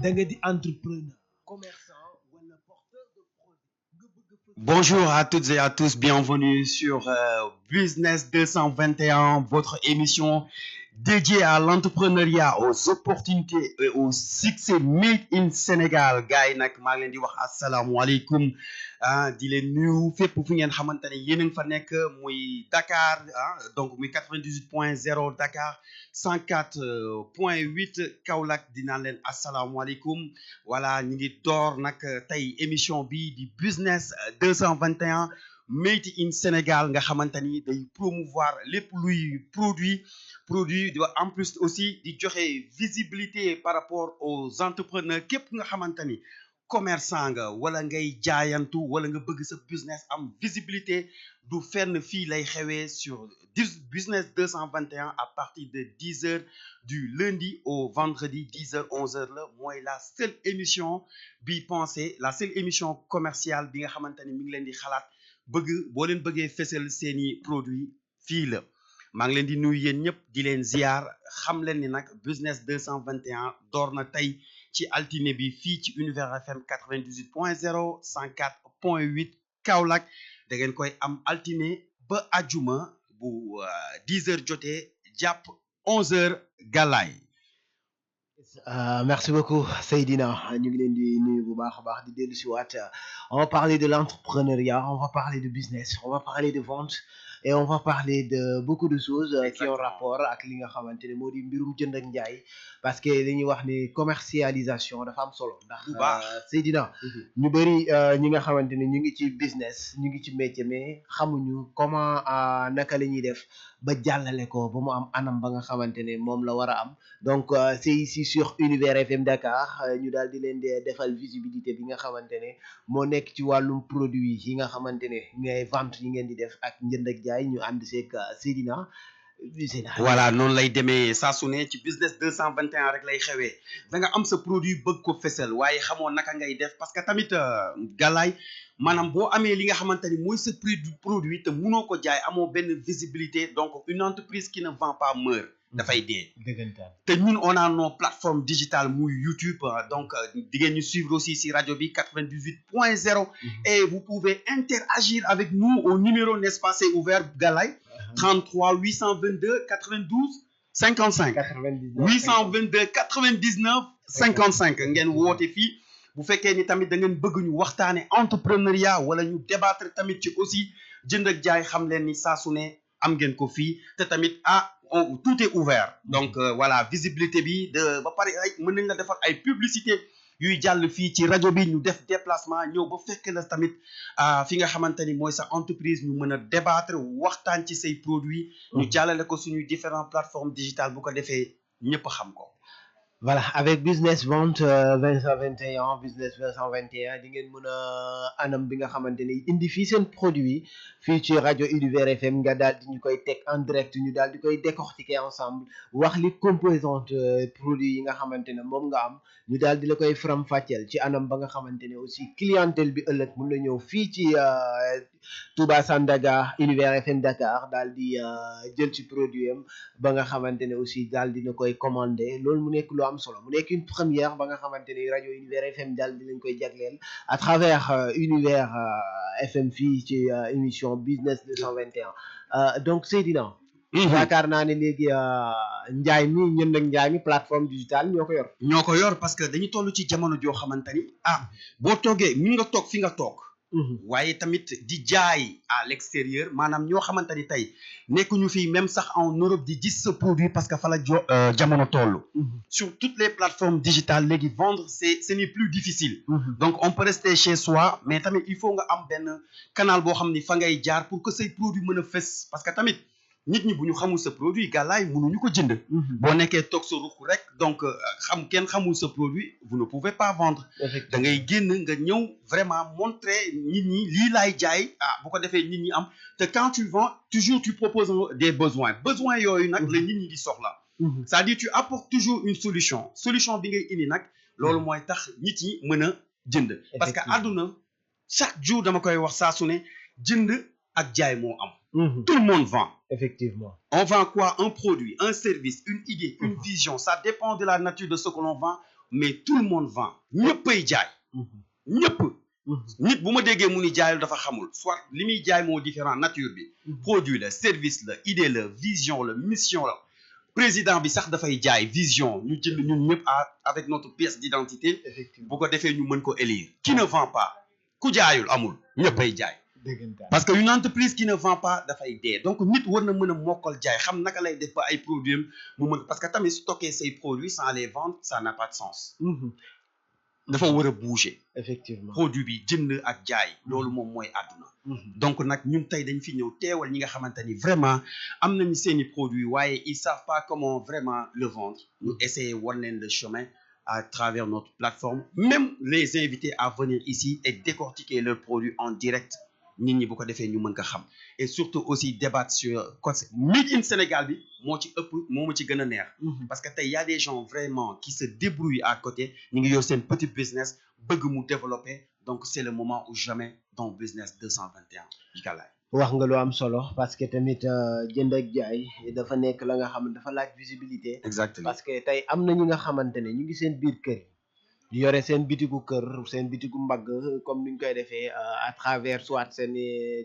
da nga di entrepreneur commerçant wala porteur de projet nga bëgg a Bonjour à toutes et à tous, bienvenue sur Business 221, votre émission dédiée à l'entrepreneuriat, aux opportunités et au succès made in Sénégal. Gars yi nag maa ngi leen di wax asalaamualeykum di leen nuyu fépp fu ngeen xamante ne yéen a ngi fa nekk muy Dakar donc muy 98.0 Dakar 104.8 Kaolack dinaa leen asalaamualeykum. Voilà ñu ngi door nag tey émission bi di Business 221 Made in Sénégal nga xamante ni day promouvoir lépp luy produit di en plus aussi di joxe visibilité par rapport aux entrepreneurs képp nga xamante ni commerçant nga wala ngay jaayantu wala nga bëgg sa business am visibilité du fenn fii lay xewee sur Business 221 à partir de 10h du lundi au vendredi 10h 11h la mooy la seule émission bi pensée la seule émission commerciale bi nga xamante ni mi ngi leen di xalaat bëgg boo leen bëggee fësal seeni produit fii la maa ngi leen di nuyu yéen ñëpp di leen ziar xam leen ni nag Business 221 door na tey ci altine bi fii ci Univers FM 98.0 104.8 Kaolack da ngeen koy am altine ba ajuma bu 10h jotee jàpp 11h galaay. merci beaucoup Seydina ñu ngi leen di nuyu bu baax a baax di dellu si waat on va parler de l'entrepreneuriat, on va parler de business, on va parler de vente et on va parler de beaucoup de choses qui ont rapport ak li nga xamante ne moo di mbirum jënd ak njaay parce que li ñuy wax ni commercialisation dafa am solo ndax Seydina ñu bëri ñi nga xamante ne ñu ngi ci business ñu ngi ci métier mais xamuñu comment naka la ñuy def ba jàllale ko ba mu am anam ba nga xamante ne moom la war a am donc c'est ici sur Univers FM Dakar ñu daal di leen di defal visibilité bi nga xamante ne moo nekk ci wàllum produit yi nga xamante ne ngay vente yi ngeen di def ak njënd ak jaay ñu ànd seeg Seydina. voilà noonu lay demee saa su ne ci Business 221 rek lay xewee da nga am sa produit bëgg ko fesal waaye xamoo naka ngay def parce que tamit galaay maanaam boo amee li nga xamante ni mooy sa produit te munoo ko jaay amoo benn visibilité donc une entreprise qui ne vend pas meurt dafay dee. te ñun on a nos plateformes digitales muy YouTube donc di ngeen ñu suivre aussi si rajo bi 98.0 et vous pouvez interagir avec nous au numéro n'est-ce pas c'est ouvert galaay 33 822 92 55 822 99 55 ngeen woote fii bu fekkee ni tamit da ngeen bëgg ñu waxtaane entrepreneuriat wala ñu débattre tamit ci aussi jënd ak jaay xam leen ni saa su ne am ngeen ko fii te tamit tout est ouvert donc voilà visibilité bi de ba pare ay mën nañ la defar ay publicité yuy jàll fii ci rajo bi ñu def déplacement ñëw ba fekk la tamit fi nga xamante ni mooy sa entreprise ñu mën a débattre waxtaan ci say produits ñu jàllale ko suñuy différentes plateformes digitales bu ko defee ñëpp xam ko. voilà avec business vente 221 business 221 di ngeen mën a anam bi nga xamante ni indi fii seen produit fii ci rajo Univers FM nga daal di ñu koy teg en direct ñu daal di koy décortiquer ensemble wax li composante produit yi nga xamante ne moom nga am ñu daal di la koy faram-fàcceel ci anam ba nga xamante ne aussi clientèle bi ëllëg mën na ñëw fii ci Touba Sandaga Univers FM Dakar daal di jël ci produit am ba nga xamante ne aussi daal dina koy commander loolu mu nekk lu am solo mu nekk une première ba nga xamante ne rajo Univers FM daal di lañ koy jagleel à travers Univers FM fii ci émission Business 221 donc Seydina yaakaar naa ne léegi njaay mi ñënd ak njaay mi plateforme digitale ñoo ko yor parce que dañu toll ci jamono joo xamante ni boo toogee mun nga toog fi nga toog waaye tamit di jaay à l'extérieur maanaam ñoo xamante ni tey nekkuñu fii même sax en Europe di gis sa produit parce que fa la jamono toll sur toutes les plateformes digitales léegi vendre ce n'est plus difficile donc on peut rester chez soi mais tamit il faut nga am benn canal boo xam ni fa ngay jaar pour que say produit mën a fës parce que tamit nit ñi bu ñu xamul sa produit gàllaay mënuñu ko jënd boo nekkee toog sa ruq rek donc kenn xamul sa produit vous ne pouvez pas vendre da ngay génn nga ñëw vraiment montrer nit ñi lii laay jaay bu ko defee nit ñi am te quand tu vends toujours tu proposes des besoins yooyu nag la nit ñi di soxla c'est-à-dire tu apportes toujours une solution bi ngay indi nag loolu mooy tax nit ñi mën a jënd parce que àdduna chaque jour dama koy wax saa su ne jënd ak jaay moo am tout le monde vend. Effectivement. On vend quoi? Un produit, un service, une idée, une vision. Ça dépend de la nature de ce que l'on vend. mais tout le monde vend ñëppay jaay ñëpp nit bu ma déggee mu ni jaayul dafa xamul soit li muy jaay moo différent nature bi produit la service la idée la vision la mission la président bi sax dafay jaay vision ñu jënd ñun ñëpp avec notre pièce d'identité effectivement bu ko defee ñu mën ko élire qui ne vend pas ku jaayul amul ñëppay jaay dëggantaan parce que une entreprise qui ne vend pas dafay dee donc nit war na mën a mokkal jaay xam naka lay def ba ay produits mu mën parce que tamit stocker say produits sans les vendre ça n'a pas de sens dafa war a bouger effectivement produit bi jënd ak jaay loolu moom mooy àdduna donc nag ñun tey dañ fi ñëw teewal ñi nga xamante ni vraiment am nañu seeni produits waaye ils savent pas comment vraiment le vendre ñu essayer wan leen le chemin à travers notre plateforme même les inviter à venir ici et décortiquer leurs produits en direct nit ñi bu ko defee ñu mën ko xam et surtout aussi débattre sur Made in Sénégal bi moo ci ëpp moo ma ci gën a neex parce que tey y a des gens vraiment qui se débrouillent à côté ñu ngi yor seen petit business bëgg mu développer donc c'est le moment ou jamais dans business 221 Galaye wax nga lu am solo parce que tamit jënd ak jaay dafa nekk la nga xam ne dafa laaj visibilité exactement parce que tey am na ñi nga xamante ne ñu ngi seen biir kër yi yore seen bitigu kër seen bitigu mbagg comme ni ñu koy defee à travers soit seen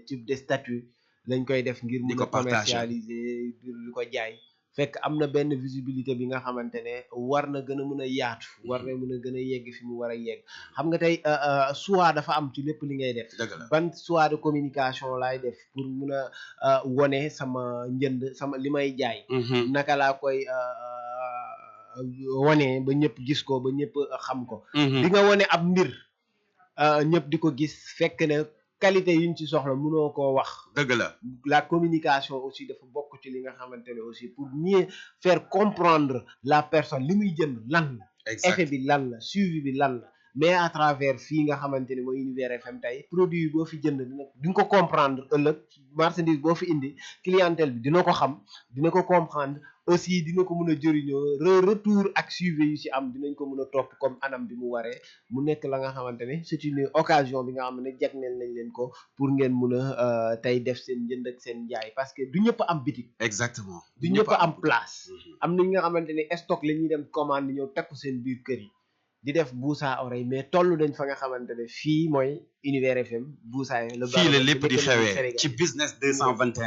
type de statut lañ koy def ngir mun a commercialiser di ko jaay fekk am na benn visibilité bi nga xamante ne war na gën a mën a yaatu war na mën a gën a yegg fi mu war a yegg xam nga tey choix dafa am ci lépp li ngay def ban choix de communication laay def pour mun a wone sama njënd sama li may jaay naka laa koy wone ba ñëpp gis ko ba ñëpp xam ko di nga wone ab mbir ñëpp di ko gis fekk ne qualité yuñ ci soxla mënoo koo wax dëgg la communication aussi dafa bokk ci li nga xamante ne aussi pour mieux faire comprendre la personne li muy jënd lan la effet bi lan la suivi bi lan la mais à travers fii nga xamante ne mooy Univers FM tey produit yi boo fi jënd di nga ko comprendre ëllëg marchandise boo fi indi clientèle bi dina ko xam dina ko comprendre aussi dina ko mën a jëriñoo retour ak suivi yu ci am dinañ ko mën a topp comme anam bi mu waree mu nekk la nga xamante ne c'est une occasion bi nga xam ne jagleel nañ leen ko pour ngeen mën a tey def seen njënd ak seen njaay parce que du ñëpp am bitik exactement du ñëpp am place am na ñi nga xamante ne stock la ñuy dem commande ñëw teg ko seen biir kër yi di def bouche à oreille mais toll nañ fa nga xamante ne fii mooy Univers FM bouche à oreille fii la lépp di xewee ci business 221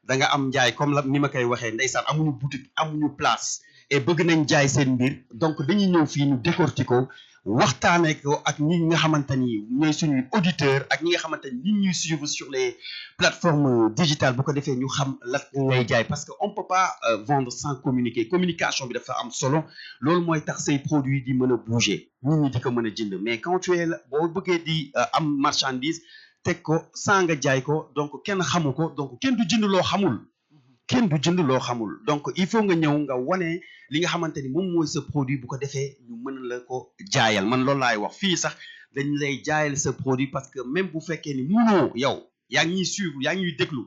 da nga am njaay comme la ni ma koy waxee ndeysaan amuñu boutique amuñu place et bëgg nañ jaay seen mbir donc dañuy ñëw fii ñu décortiquer ko waxtaanee ko ak ñi nga xamante ni ñooy suñuy auditeurs ak ñi nga xamante ni ñi ñuy suivre sur les plateformes digitales bu ko defee ñu xam la ngay jaay parce que on peut pas vendre sans communiquer communication bi dafa am solo loolu mooy tax say produits di mën a bouger nit ñi di ko mën a jënd mais quand tu es boo bëggee di am marchandise teg ko sans nga jaay ko donc kenn xamu ko donc kenn du jënd loo xamul kenn du jënd loo xamul donc il faut nga ñëw nga wane li nga xamante ni moom mooy sa produit bu ko defee ñu mën la ko jaayal man loolu laay wax fii sax dañ lay jaayal sa produit parce que même bu fekkee ni munoo yow yaa ngi ñuy suivre yaa ngi ñuy déglu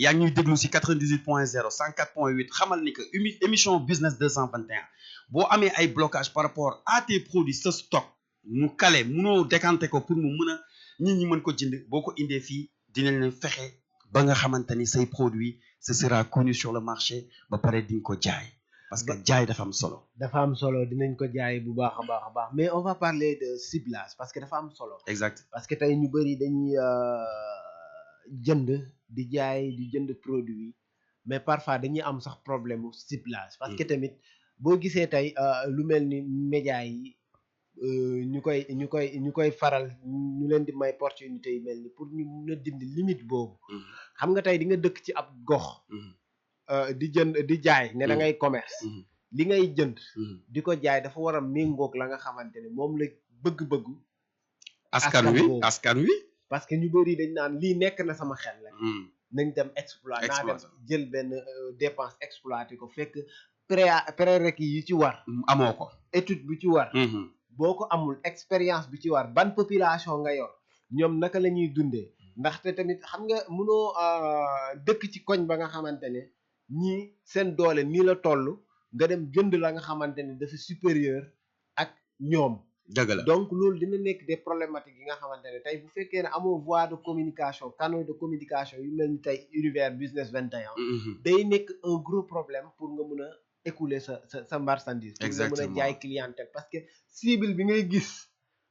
yaa ngi ñuy déglu si 98.0 104.8 xamal ni que émission business 221 boo amee ay blocage par rapport à tes produits sa stock mu kale munoo décanter ko pour mu mën a nit ñi mën ko jënd boo ko indee fii dinañ leen fexe ba nga xamante ni say produit ce sera connu sur le marché ba pare di nga ko jaay parce que jaay dafa am solo. dafa am solo dinañ ko jaay bu baax a baax a baax mais on va parler de ciblage parce que dafa am solo. exact parce que tey ñu bëri dañuy jënd di jaay di jënd produit mais parfois dañuy am sax problème mu ciblage. parce que tamit boo gisee tey lu mel ni média yi ñu koy faral ñu leen di may opportunité yu mel ni pour ñu mun a dindi limite boobu. xam nga tey di nga dëkk ci ab gox. di jënd di jaay ne da ngay commerce li ngay jënd di ko jaay dafa war a méngoog la nga xamante ne moom la bëgg-bëggu askan wi parce que ñu bëri dañ naan lii nekk na sama xel la nañ dem exploiter naa dem jël benn dépense exploiter ko fekk prérequis yi ci war amoo ko étude bi ci war boo ko amul expérience bi ci war ban population nga yor ñoom naka la ñuy dundee ndaxte tamit xam nga mënoo dëkk ci koñ ba nga xamante ne ñii seen doole nii la toll nga dem jënd la nga xamante ne dafa supérieur ak ñoom. dëgg la donc loolu dina nekk des problématiques yi nga xamante ne tey bu fekkee ne amoo voie de communication canaux de communication yu mel ni tey Univers Business 21. day nekk un gros problème pour nga mun a écouler sa marchandise. pour nga mën a exactement jaay clientèle parce que cible bi ngay gis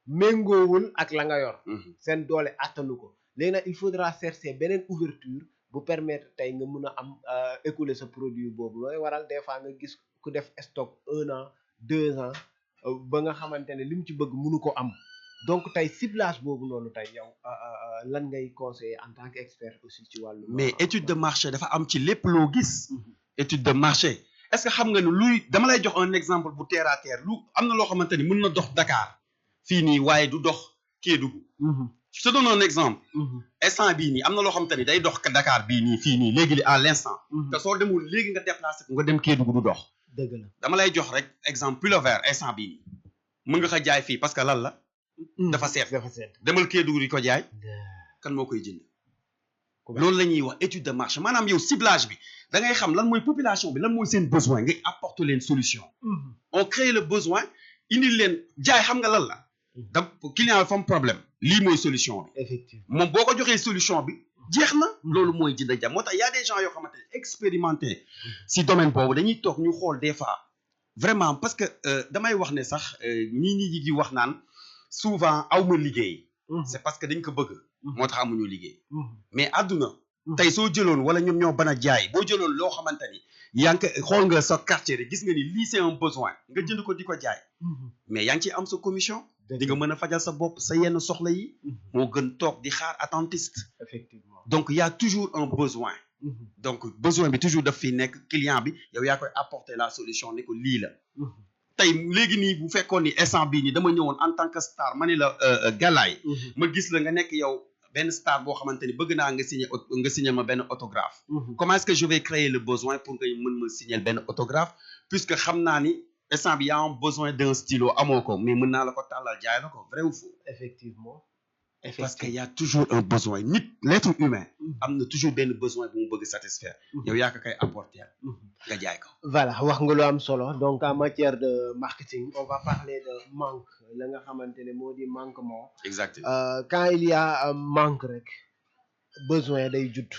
méngoowul ak la nga yor. seen doole attanu ko léegi nag il faudra chercher beneen ouverture bu permettre tey nga mun a am écouler sa produit boobu looy waral des fois nga gis ku def stock 1 an 2 ans ba nga xamante ne li mu ci bëgg mënu ko am donc tey ciblage boobu noonu tey yow lan ngay conseiller en tant qu'expert aussi ci wàllu. mais étude de marché dafa am ci lépp loo gis. étude de marché est-ce que xam nga ne luy dama lay jox un exemple bu terre à terre lu am na loo xamante ni mën na dox Dakar fii nii waaye du dox Kédougou. je te donne un exemple. instant bii nii am na loo xamante ni day dox Dakar bii nii fii nii léegi à l'instant. te soo demul léegi nga déplacé ko nga dem Kédougou du dox. dëgg la dama lay jox rek exemple pull vert instant bii nii mën nga ko jaay fii parce que lan la. dafa seet demal Kédougou di ko jaay. kan moo koy jënd. loolu la ñuy wax étude de marché maanaam yow ciblage bi da ngay xam lan mooy population bi lan mooy seen besoin ngay apporter leen solution. on crée le besoin indil leen jaay xam nga lan la. da client bi fa am problème lii mooy solution bi. effectivement moom boo ko joxee solution bi jeex na. loolu mooy jënd jaay moo tax y a des gens yoo xamante ne expérimenté si domaine boobu dañuy toog ñu xool des fois vraiment parce que damay wax ne sax ñii ñi di wax naan souvent aw ma liggéey. c'est parce que dañ ko bëgg. moo tax amuñu liggéey. mais àdduna. tey soo jëloon wala ñoom ñoo ban a jaay boo jëloon loo xamante ni yaa ngi xool nga sa quartier rek gis nga ni lii c'est un besoin nga jënd ko di ko jaay. mais yaa ngi ciy am sa commission. di nga mën a fajal sa bopp sa yenn soxla yi. moo gën toog di xaar attentiste. effectivement donc y a toujours un besoin. donc besoin bi toujours daf fi nekk client bi yow yaa koy apporter la solution ne ko lii la. tey léegi nii bu fekkoon ni instant bii nii dama ñëwoon en tant que star ma ne la Galaye. ma gis la nga nekk yow benn star boo xamante ni bëgg naa nga signer ma benn autographe. comment est-ce que je vais créer le besoin pour nga mën ma signer benn autographe puisque xam naa ni instant bi y a un besoin d'un stylo amoo ko mais mën naa la ko tàllal jaay la ko vrai ou faux. effectivement. parce que y a toujours un besoin nit l'être humain. am na toujours benn besoin bu mu bëgg satisfaire. yow yaa ko koy apporter. nga jaay ko. voilà wax nga lu am solo donc en matière de marketing on va parler de manque la nga xamante ne moo di manquement. exactement quand il y a manque rek besoin day judd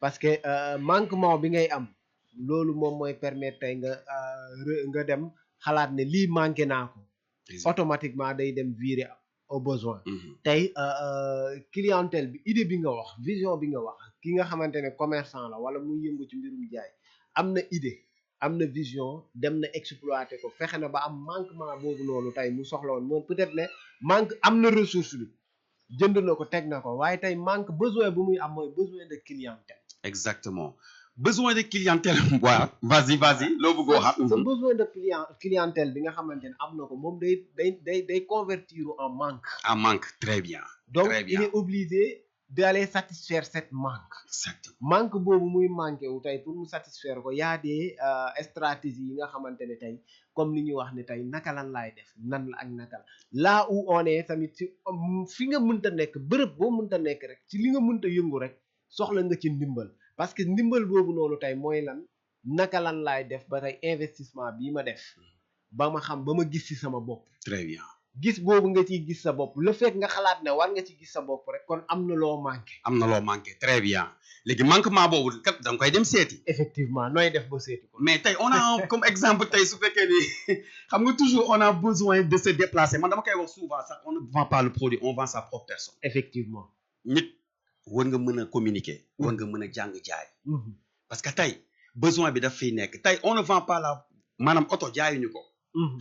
parce que manquement bi ngay am loolu moom mooy permettre tey nga dem xalaat ne lii manqué naa ko. automatiquement day dem virer au besoin. tey clientèle bi idée bi nga wax vision bi nga wax ki nga xamante ne commerçant la wala muy yëngu ci mbirum jaay am na idée am na vision dem na exploiter ko fexe na ba am manquement boobu noonu tey mu soxla woon moom peut-être ne manque am na ressource bi jënd na ko teg na ko waaye tey manque besoin bu muy am mooy besoin de clientèle. exactement besoin de clientèle. waaw vas-y loo bëggoo xam. sa besoin de clientèle bi nga xamante ne am na ko moom day convertir en manque. en manque très bien. donc très bien. il est obligé d'aller satisfaire cette manque. exactement manque boobu muy manqué wu tey pour mu satisfaire ko y a des stratégies yi nga xamante ne tey comme li ñuy wax ne tey naka lan laay def nan la ak naka la là où on est tamit ci fi nga mënta nekk bërëb boo mënta nekk rek ci li nga mënta yëngu rek soxla nga ci ndimbal parce que ndimbal boobu noonu tey mooy lan naka lan laay def ba tey investissement bii ma def ba ma xam ba ma gis ci sama bopp. très bien. gis boobu nga ciy gis sa bopp le fait nga xalaat ne war nga ci gis sa bopp rek kon am na loo manqué. am na loo manqué très bien léegi manquement boobu kat da nga koy dem seeti. effectivement nooy def ba seeti ko. mais tey on a comme exemple tey su fekkee ni xam nga toujours on a besoin de se déplacer man dama koy wax souvent sax on ne vend pas le produit on vend sa propre personne. effectivement. nit war nga mën a communiquer. war nga mën a jàng jaay. parce que tey besoin bi daf fiy nekk tey on ne vend pas la maanaam oto jaayuñu ko.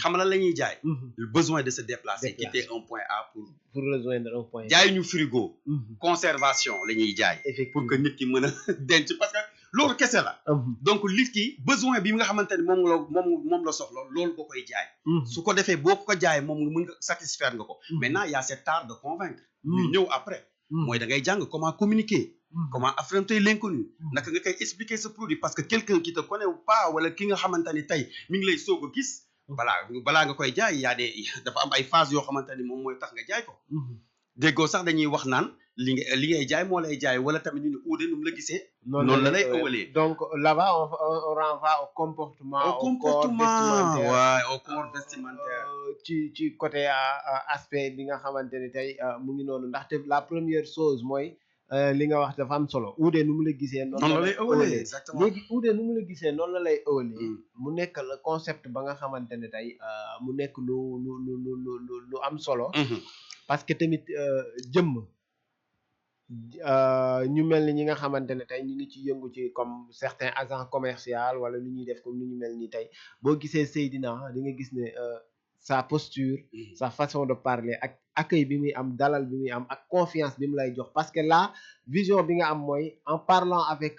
xam nga lan la ñuy jaay. le besoin de se déplacer. quitter un point A pour rejoindre un point B. jaayuñu frigo. conservation la ñuy jaay. pour que nit ki mën a denc parce que loolu kese la. donc nit ki besoin bi nga xamante ni moom la soxla loolu boo koy jaay. su ko defee boo ko jaay moom nga mën nga satisfaire nga ko. maintenant il y a cet art de convaincre. ñu ñëw après. mooy da ngay jàng comment communiquer. comment affronter l'inconnu. naka nga koy expliquer ce produit parce que quelqu'un qui te connaît ou pas wala ki nga xamante ni tey mi ngi lay soog a gis. balaa nga koy jaay y a des dafa am ay phases yoo xamante ni moom mooy tax nga jaay ko. déggoo sax dañuy wax naan li ngay jaay moo lay jaay wala tamit ñu ne uude nu mu la gisee. noonu la lay ëwalee. donc là-bas on renvoie au comportement. au corps vestimentaire. ci côté aspect bi nga xamante ni tey mu ngi noonu ndaxte la première chose mooy li nga wax dafa am solo uude nu mu la gisee noonu noonu la la lay lay ëwalee ëwalee exactement. léegi uude nu mu la gisee noonu la lay ëwalee Mm. mu nekk la concept ba nga xamante ne tey mu nekk lu am solo Mhm. parce que tamit jëmm ñu mel ni ñi nga xamante ne tey ñu ngi ci yëngu ci comme certains agents commerciaux wala lu ñuy def comme ni ñu mel ni tey boo gisee Seydina di nga gis ne sa posture Mhm. sa façon de parler ak accueil bi muy am dalal bi muy am ak confiance bi mu lay jox parce que là vision bi nga am mooy en parlant avec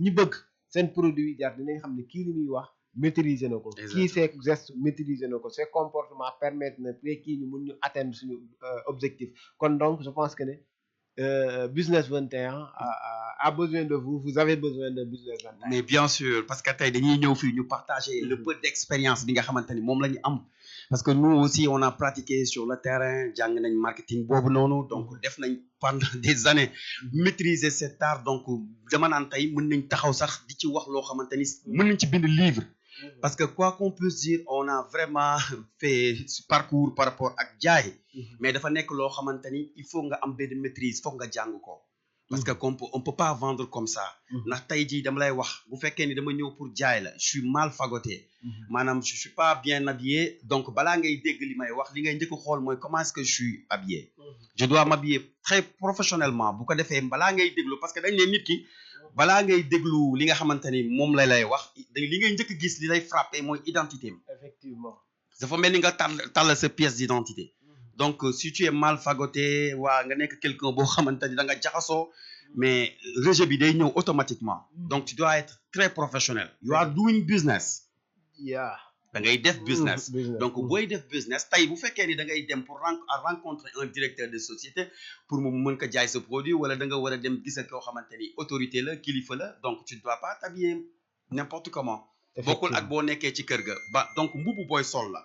ñi bëgg seen produit jar dinañ xam ne kii li muy wax maîtriser na ko kii ses gestes maîtriser na ko ses comportements permettre na kii ñu mun ñu atteindre suñu objectif kon donc je pense que ne Business 21 a besoin de vous, vous avez besoin de Business 21. mais bien sûr parce que tey dañuy ñëw fii ñu partager le Mhm. peu d'expérience bi nga xamante ni moom la ñu am parce que nous aussi on a pratiqué sur le terrain jàng nañ marketing boobu noonu donc Mhm. def nañ pendant des années maîtriser cet art donc dama naan tey mën nañ taxaw sax di ci wax loo xamante ni mën nañ ci bind livre parce que quoi qu'on puisse dire on a vraiment fait parcours par rapport ak jaay mais dafa nekk loo xamante ni il faut nga am benn maîtrise foog nga jàng ko parce que on peut pas vendre comme ça ndax tey jii dama lay wax bu fekkee ni dama ñëw pour jaay la je suis mal fagoté maanaam je suis pas bien habillé donc balaa ngay dégg li may wax li ngay njëkk a xool mooy comment est-ce que je suis habillé je dois m'habiller très professionnellement bu ko defee balaa ngay déglu parce que dañ ne nit ki balaa ngay déglu li nga xamante ni moom lay wax li ngay njëkk gis li lay frappé mooy identité am Effectivement. dafa mel ni nga tàll sa pièce d'identité donc si tu es mal fagoté waa nga nekk quelqu'un boo xamante ni da nga jaxasoo mais rejet bi day ñëw automatiquement donc tu dois être très professionnel you are doing business Yeah. da ngay def business Business. donc booy def business tey bu fekkee ni da ngay dem pour rencontrer un directeur de société pour mu mën ko jaay sa produit wala da nga war a dem gis ak koo xamante ni autorité la kilifa la donc tu ne dois pas t'habiller n'importe comment bokkul ak boo nekkee ci kër ga ba donc mbubu booy sol la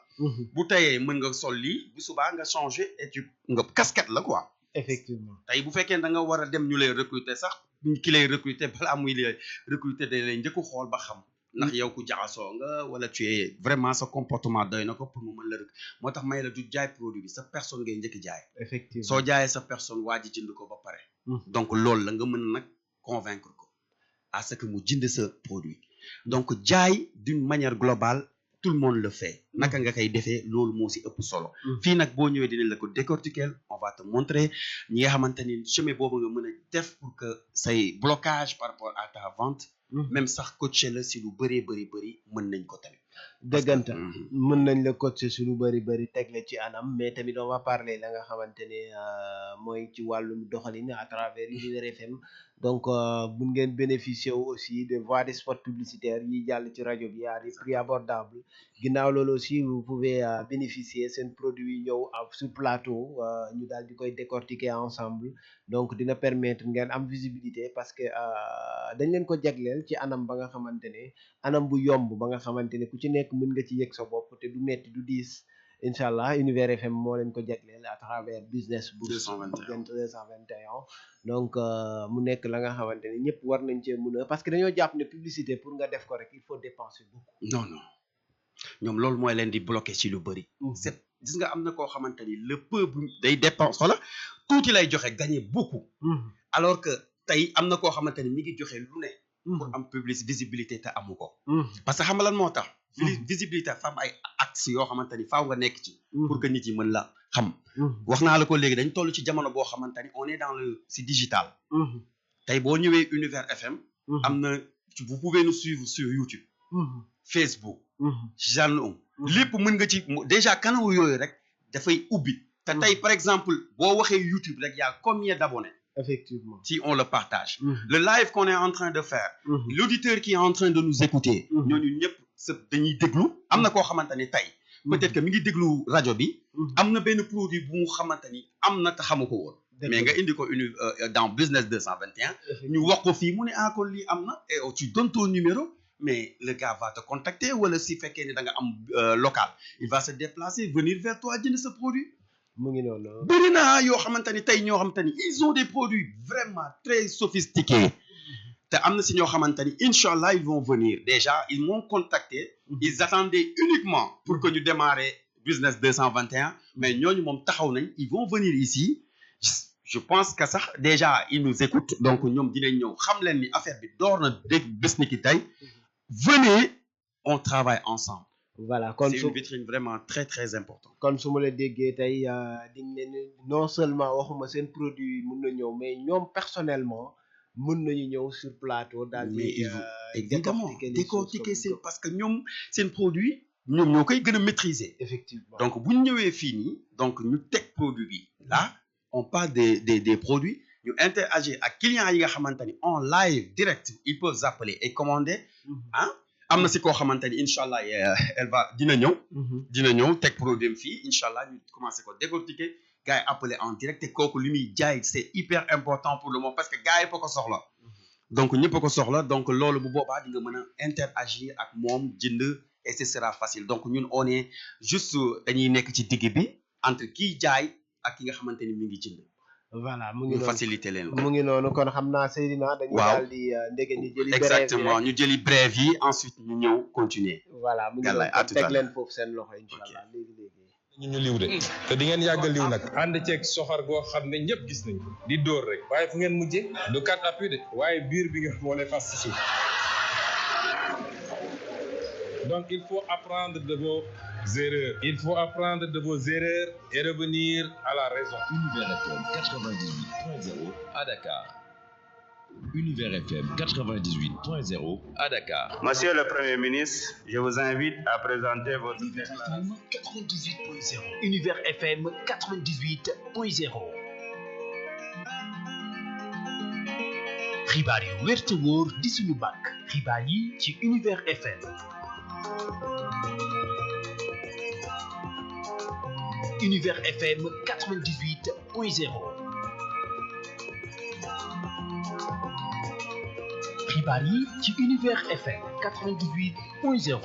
bu teyee mën nga sol lii bu subaa nga changer et tu nga casquette la quoi Effectivement. tey bu fekkee da nga war a dem ñu lay recruter sax ki lay recruter balaa muy lay recruter da lay njëkk xool ba xam ndax yow ku jaxasoo nga wala tu es vraiment sa comportement doy na ko pour mu mën la rek moo tax may la du jaay produit bi sa personne ngay njëkk jaay Effectivement. soo jaayee sa personne waa ji jënd ko ba pare donc loolu la nga mën nag convaincre ko à ce que mu jënd sa produit donc jaay d'une manière globale tout le monde le fait naka nga koy defee loolu moo si ëpp solo fii nag boo ñëwee dinañ la ko décortiquer on va te montrer ñi nga xamante ni chemin boobu nga mën a def pour que say blocage par rapport à ta vente même sax coacher la si lu bëree bëri mën nañ ko tamit dëgganta mën nañ la coacher si lu bëri tegle ci anam mais tamit on va parler la nga xamante ne mooy ci wàllum doxalin à travers Univers FM donc mun ngeen bénéficier wu aussi des voix de spot publicitaires yi jàll ci rajo bi à des prix abordables ginnaaw loolu aussi vous pouvez bénéficier seen produit yi ñëw sur plateau ñu daal di koy décortiquer ensemble donc dina permettre ngeen am visibilité parce que dañ leen ko jagleel ci anam ba nga xamante ne anam bu yomb ba nga xamante ne ku ci nekk mën nga ci yëg sa bopp te du metti du diis incha allah Univers FM moo leen ko jagleel à travers business bourse 221 donc mu nekk la nga xamante ne ñëpp war nañ cee mën a parce que dañoo jàpp ne publicité pour nga def ko rek il faut dépenser beaucoup non ñoom loolu mooy leen di bloquer ci lu bëri c'est gis nga am na koo xamante ni le peuple day dépense wala tuuti lay joxe gagner beaucoup alors que tey am na koo xamante ni mi ngi joxe lu ne pour am visibilité te amu ko parce que xam nga lan moo tax visibilité fa am ay axes yoo xamante ni faaw nga nekk ci pour que nit yi mën la xam wax naa la ko léegi dañ toll ci jamono boo xamante ni on est dans le si digital tey boo ñëwee Univers FM am na vous pouvez nous suivre sur YouTube Facebook Jalon lépp mën nga ci déjà canaux yooyu rek dafay ubbi te tey par exemple boo waxee YouTube rek y a combien d'abonnés effectivement si on le partage le live qu'on est en train de faire l'auditeur qui est en train de nous écouter ñooñu ñëpp dañuy déglu am na koo xamante ni tey peut-être que mi ngi déglu rajo bi am na benn produit bu mu xamante ni am na te xamu ko woon mais nga indi ko dans business 221 ñu wax ko fii mu ne ah kon lii am na et tu donnes ton numéro mais le gars va te contacter wala si fekkee ne da nga am local il va se déplacer venir vers toi jënd sa produit mu ngi noonu bëri na yoo xamante ni tey ñoo xamante ni ils ont des produits vraiment très sophistiqués te am na si ñoo xamante ni incha allah ils vont venir déjà ils m'ont contacté ils attendaient uniquement pour que ñu démarrer business 221 mais ñooñu moom taxaw nañ ils vont venir ici je pense que sax déjà ils nous écoutent donc ñoom dinañ ñëw xam leen ni affaire bi door na dégg bés ni ki tey venez on travaille ensemble. voilà kon c'est une vitrine vraiment très très importante. kon su ma la déggee tey di ngeen non seulement waxuma seen produit yi mën na ñëw mais ñoom personnellement mën nañu ñëw sur plateau daal di évidemment décortiquer seen parce que ñoom seen produit ñoom ñoo koy gën a maîtriser. effectivement donc bu ñu ñëwee fii nii donc ñu teg produit bi là on parle des produits ñu interagir ak clients yi nga xamante ni en live direct ils peuvent appeler et commander ah am na si koo xamante ni incha allah elle va dina ñëw teg produit fii incha allah ñu commencé ko décortiquer gars yi appeler en direct te kooku li muy jaay c'est hyper important pour le moment parce que gars yi ko soxla donc ñëpp ko soxla donc loolu bu boobaa di nga mën a interagir ak moom jënd et ce sera facile donc ñun on est juste dañuy nekk ci digg bi entre kiy jaay ak ki nga xamante ni mi ngi jënd. voilà mu ngi noonu faciliter leen mu ngi noonu kon xam naa Seydina dañuy daal di ndege ni jëli exactement ñu jëli brève yi ensuite ñu ñëw continuer. voilà mu ngi noonu teg leen foofu seen loxo incha allah léegi ñu liw de te di ngeen yàgg liw nag ànd ceeg soxar goo xam ne ñëpp gis nañ ko di dóor rek waaye fu ngeen mujjee du carte appui de waaye biir bi nga moo lay fas ci suuf donc il faut apprendre de vos erreurs et revenir à la raison. Univers FM 98.0 à Dakar. Univers FM 98.0 à Dakar. Monsieur le Premier ministre, je vous invite à présenter votre Univers FM 98.0. Univers FM 98.0. xibaar yu wér te wóor di suñu bàkk xibaar yi ci Univers FM. Univers FM 98.0. xibaar yi ci Univers FM 98.0.